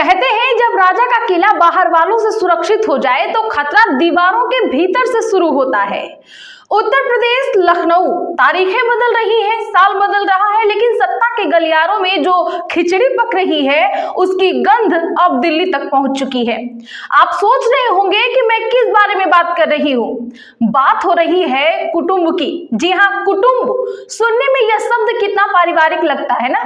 कहते हैं जब राजा का किला बाहर वालों से सुरक्षित हो जाए तो खतरा दीवारों के भीतर से शुरू होता है। उत्तर प्रदेश लखनऊ, तारीखें बदल रही हैं, साल बदल रहा है, लेकिन सत्ता के गलियारों में जो खिचड़ी पक रही है उसकी गंध अब दिल्ली तक पहुंच चुकी है। आप सोच रहे होंगे कि मैं किस बारे में बात कर रही हूं। बात हो रही है कुटुंब की। जी हाँ, कुटुंब। सुनने में यह शब्द कितना पारिवारिक लगता है ना,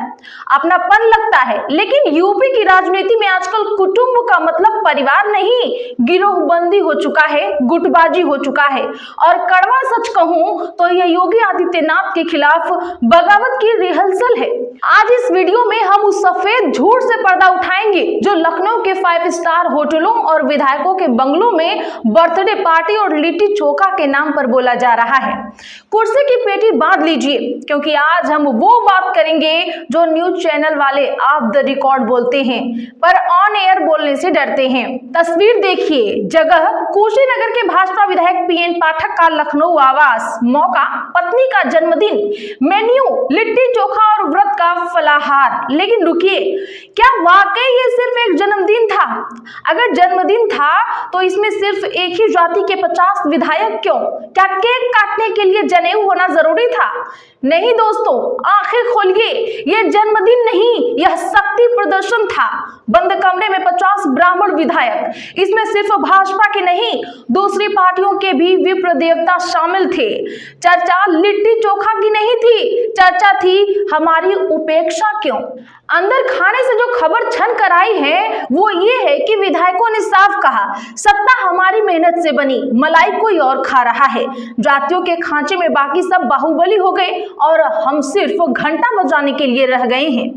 अपनापन लगता है, लेकिन यूपी की राजनीति में आजकल कुटुंब का मतलब परिवार नहीं, गिरोहबंदी हो चुका है, गुटबाजी हो चुका है। और कड़वा सच कहूं तो यह योगी आदित्यनाथ के खिलाफ बगावत की रिहर्सल है। आज इस वीडियो में हम उस सफेद झूठ से पर्दा उठाएंगे जो लखनऊ के 5 स्टार होटलों और विधायकों के बंगलों में बर्थडे पार्टी और लिट्टी चोखा के नाम पर बोला जा रहा है। कुर्सी की पेटी बांध लीजिए, क्योंकि आज हम वो बात करेंगे जो न्यूज चैनल वाले ऑफ द रिकॉर्ड बोलते हैं पर ऑन एयर बोलने से डरते हैं। तस्वीर देखिए, जगह कुशीनगर के भाजपा विधायक पीएन पाठक का लखनऊ आवास, मौका पत्नी का जन्मदिन, मेन्यू लिट्टी चोखा और व्रत का फलाहार। लेकिन रुकिए, क्या वाकई ये सिर्फ एक जन्मदिन था? अगर जन्मदिन था तो इसमें सिर्फ एक ही जाति के 50 विधायक क्यों? क्या केक काटने के लिए जनेऊ होना जरूरी था? नहीं दोस्तों, आंखें खोलिए, यह जन्मदिन नहीं, यह शक्ति प्रदर्शन था। बंद कमरे में 50 ब्राह्मण विधायक, इसमें सिर्फ भाजपा के नहीं दूसरी पार्टियों के भी विप्र देवता शामिल थे। चर्चा लिट्टी चोखा की नहीं थी, चर्चा थी हमारी उपेक्षा क्यों। अंदर खाने से जो खबर छन कर आई है वो ये है कि विधायकों ने साफ कहा, सत्ता हमारी मेहनत से बनी, मलाई कोई और खा रहा है। जातियों के खांचे में बाकी सब बाहुबली हो गए और हम सिर्फ घंटा बजाने के लिए रह गए हैं।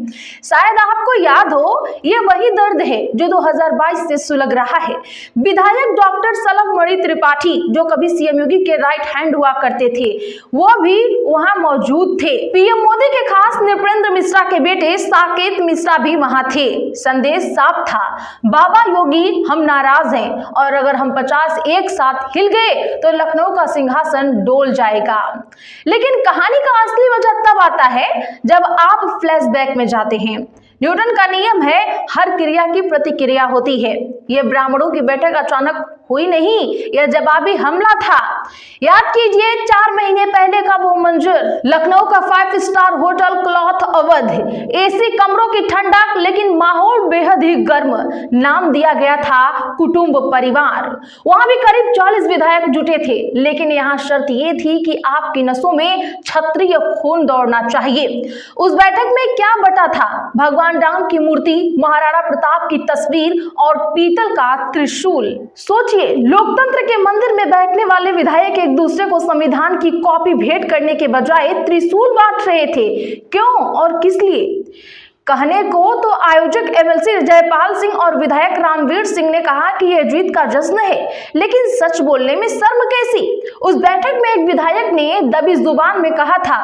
शायद आपको याद हो, ये वही दर्द है जो 2022 से सुलग रहा है। विधायक डॉक्टर सलभमणि त्रिपाठी, जो कभी सीएम योगी के राइट हैंड हुआ करते थे, वो भी वहां मौजूद थे। पीएम मोदी के खास नृपेंद्र मिश्रा के बेटे साकेत मिश्रा भी वहां थे। संदेश साफ था, बाबा योगी हम नाराज हैं और अगर हम 50 एक साथ हिल गए तो लखनऊ का सिंहासन डोल जाएगा। लेकिन कहानी का असली वजह तब आता है जब आप फ्लैशबैक में जाते हैं। न्यूटन का नियम है, हर क्रिया की प्रतिक्रिया होती है। यह ब्राह्मणों की बैठक अचानक हुई नहीं, यह जवाबी हमला था। याद कीजिए 4 महीने पहले का वो मंजर, लखनऊ का 5 star hotel cloth Awadh, AC कमरों की ठंडक लेकिन माहौल बेहद ही गर्म। नाम दिया गया था कुटुंब परिवार। वहां भी करीब 40 विधायक जुटे थे, लेकिन यहाँ शर्त ये थी कि आपकी नसों में क्षत्रिय खून दौड़ना चाहिए। उस बैठक में क्या बटा था? भगवान राम की मूर्ति, महाराणा प्रताप की तस्वीर और पीतल का त्रिशूल। सोचिए, लोकतंत्र के मंदिर में बैठने वाले विधायक एक दूसरे को संविधान की कॉपी भेंट करने के बजाय त्रिशूल बांट रहे थे। क्यों और किस लिए? कहने को तो आयोजक एमएलसी जयपाल सिंह और विधायक रामवीर सिंह ने कहा कि यह जीत का जश्न है, लेकिन सच बोलने में शर्म कैसी। उस बैठक में एक विधायक ने दबी जुबान में कहा था,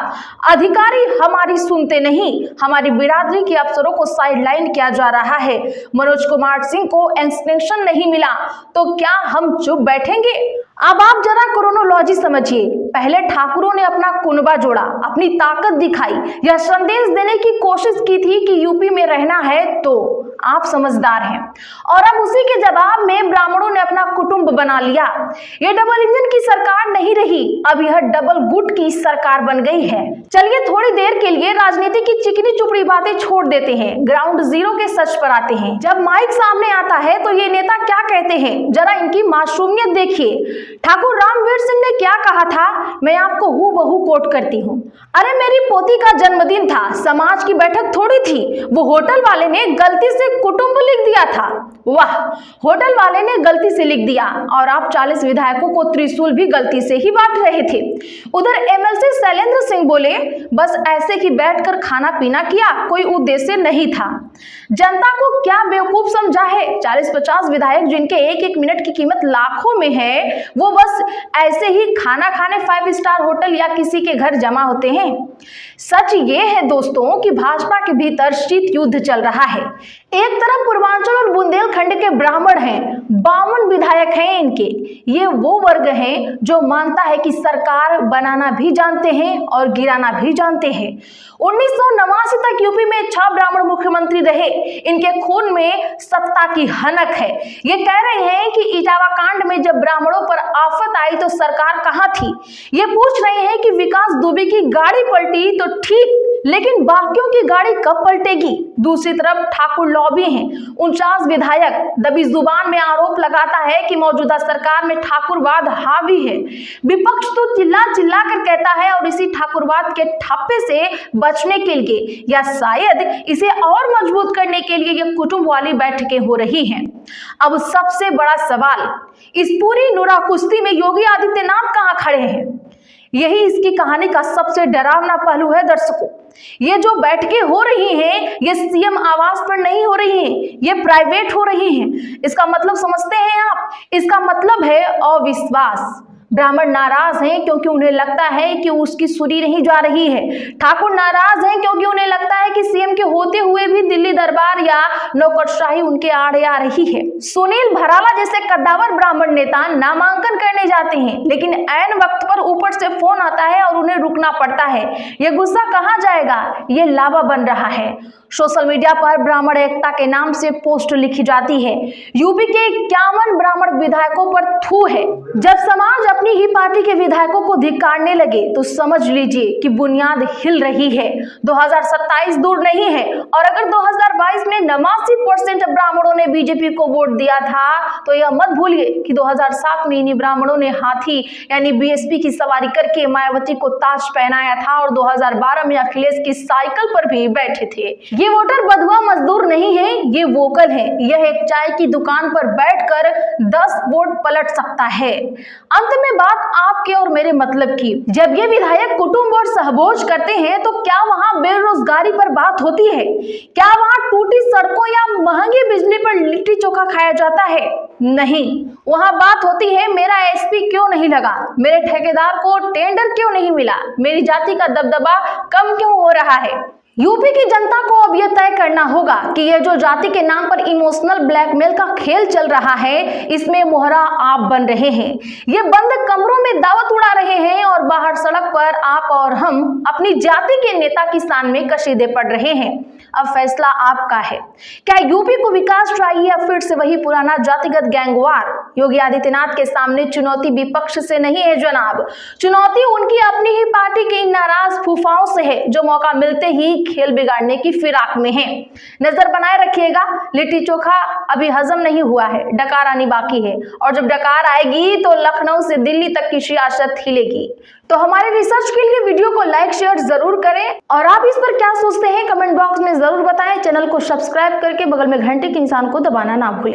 अधिकारी हमारी सुनते नहीं, हमारी बिरादरी के अफसरों को साइडलाइन किया जा रहा है। मनोज कुमार सिंह को एक्सटेंशन नहीं मिला तो क्या हम चुप बैठेंगे? अब आप जरा क्रोनोलॉजी समझिए। पहले ठाकुरों ने अपना कुनबा जोड़ा, अपनी ताकत दिखाई, यह संदेश देने की कोशिश की थी कि यूपी में रहना है तो आप समझदार हैं। और अब उसी के जवाब में ब्राह्मणों ने अपना कुटुंब बना लिया। यह डबल इंजन की सरकार नहीं रही, अब यह डबल गुट की सरकार बन गई है। चलिए थोड़ी देर के लिए राजनीति की चिकनी चुपड़ी बातें छोड़ देते हैं, ग्राउंड जीरो के सच पर आते हैं। जब माइक सामने आता है तो ये नेता क्या कहते हैं, जरा इनकी मासूमियत देखिए। ठाकुर रामवीर सिंह ने क्या कहा था, मैं आपको हूबहू कोट करती हूँ। अरे मेरी पोती का जन्मदिन था, समाज की बैठक थोड़ी थी, वो होटल वाले ने गलती से कुटुंब लिख दिया था। वाह, होटल वाले ने गलती से लिख दिया और आप 40 विधायकों को त्रिशूल भी गलती से ही बांट रहे थे। उधर एमएलसी शैलेंद्र सिंह बोले, बस ऐसे ही बैठकर खाना पीना किया, कोई उद्देश्य नहीं था। जनता को क्या बेवकूफ समझा है? 40-50 विधायक जिनके एक एक मिनट की कीमत लाखों में है, वो बस ऐसे ही खाना खाने 5 स्टार होटल या किसी के घर जमा होते हैं। सच ये है दोस्तों कि भाजपा के भीतर शीत युद्ध चल रहा है। एक तरफ पूर्वांचल पूर्वांचल और बुंदेलखंड के ब्राह्मण हैं, 52 विधायक हैं इनके। ये वो वर्ग हैं जो मानता है कि सरकार बनाना भी जानते हैं और गिराना भी जानते हैं। 1989 तक यूपी में 6 ब्राह्मण मुख्यमंत्री रहे। इनके खून में सत्ता की हनक है। ये कह रहे हैं कि इटावा कांड में जब ब्राह्मणों पर आफत आई तो सरकार कहां थी। ये पूछ रहे हैं कि विकास दुबे की गाड़ी पलटी तो ठीक, लेकिन बाकियों की गाड़ी कब पलटेगी। दूसरी तरफ ठाकुर लॉबी हैं, 49 विधायक। दबी जुबान में आरोप लगाता है कि मौजूदा सरकार में ठाकुरवाद हावी है। विपक्ष तो चिल्ला चिल्ला कर कहता है और इसी ठाकुरवाद के ठप्पे से बचने के लिए या शायद इसे और मजबूत करने के लिए ये कुटुंब वाली बैठकें हो रही हैं। अब सबसे बड़ा सवाल, इस पूरी नुरा कुश्ती में योगी आदित्यनाथ कहां खड़े हैं? यही इसकी कहानी का सबसे डरावना पहलू है। दर्शकों, ये जो बैठकें हो रही हैं, ये सीएम आवास पर नहीं हो रही हैं, ये प्राइवेट हो रही हैं। इसका मतलब समझते हैं आप? इसका मतलब है अविश्वास। ब्राह्मण नाराज हैं क्योंकि उन्हें लगता है कि उसकी सुरी नहीं जा रही है। ठाकुर नाराज हैं क्योंकि उन्हें लगता है कि सीएम के होते हुए भी दिल्ली दरबार या नौकरशाही उनके आड़े आ रही है। सुनील भराला जैसे कद्दावर ब्राह्मण नेता नामांकन करने जाते हैं, लेकिन ऐन वक्त पर ऊपर से फोन आता है और उन्हें रुकना पड़ता है। ये गुस्सा कहां जाएगा? ये लावा बन रहा है। सोशल मीडिया पर ब्राह्मण एकता के नाम से पोस्ट लिखी जाती है। यूपी के 51 ब्राह्मण विधायकों पर थू है। जब समाज अपनी ही पार्टी के विधायकों को धिक्कारने लगे तो समझ लीजिए कि बुनियाद हिल रही है। 2027 दूर नहीं है और अगर 2022 में 89% ब्राह्मणों ने बीजेपी को वोट दिया था तो यह मत भूलिए कि 2007 में इन्हीं ब्राह्मणों ने हाथी यानी बीएसपी की सवारी करके मायावती को ताज पहनाया था और 2012 में अखिलेश की साइकिल पर भी बैठे थे। ये वोटर बधुआ मजदूर नहीं है, ये वोकल है। यह एक चाय की दुकान पर बैठकर 10 वोट पलट सकता है। अंत में बात आपके और मेरे मतलब की। जब ये विधायक कुटुंब और सहभोज करते हैं तो क्या वहां बेरोजगारी पर बात होती है? क्या वहां टूटी सड़कों या महंगी बिजली पर लिट्टी चोखा खाया जाता है? नहीं, वहां बात होती है मेरा एसपी क्यों नहीं लगा, मेरे ठेकेदार को टेंडर क्यों नहीं मिला, मेरी जाति का दबदबा कम क्यों हो रहा है। यूपी की जनता को अब यह तय करना होगा कि यह जो जाति के नाम पर इमोशनल ब्लैकमेल का खेल चल रहा है, इसमें मोहरा आप बन रहे हैं। ये बंद कमरों में दावत उड़ा रहे हैं और बाहर सड़क पर आप और हम अपनी जाति के नेता की शान में कशीदे पड़ रहे हैं। अब फैसला आपका है। क्या यूपी को विकास चाहिए या फिर से वही पुराना जातिगत गैंगवार? योगी आदित्यनाथ के सामने चुनौती विपक्ष से नहीं है जनाब, चुनौती उनकी अपनी ही पार्टी के इन नाराज फूफाओं से है जो मौका मिलते ही खेल बिगाड़ने की फिराक में है। नजर बनाए रखिएगा, लिट्टी चोखा अभी हजम नहीं हुआ है, डकार आनी बाकी है और जब डकार आएगी तो लखनऊ से दिल्ली तक की सियासत हिलेगी। तो हमारे रिसर्च के लिए वीडियो को लाइक शेयर जरूर करें और आप इस पर क्या सोचते हैं कमेंट बॉक्स में जरूर बताएं। चैनल को सब्सक्राइब करके बगल में घंटे के निशान को दबाना ना भूलें।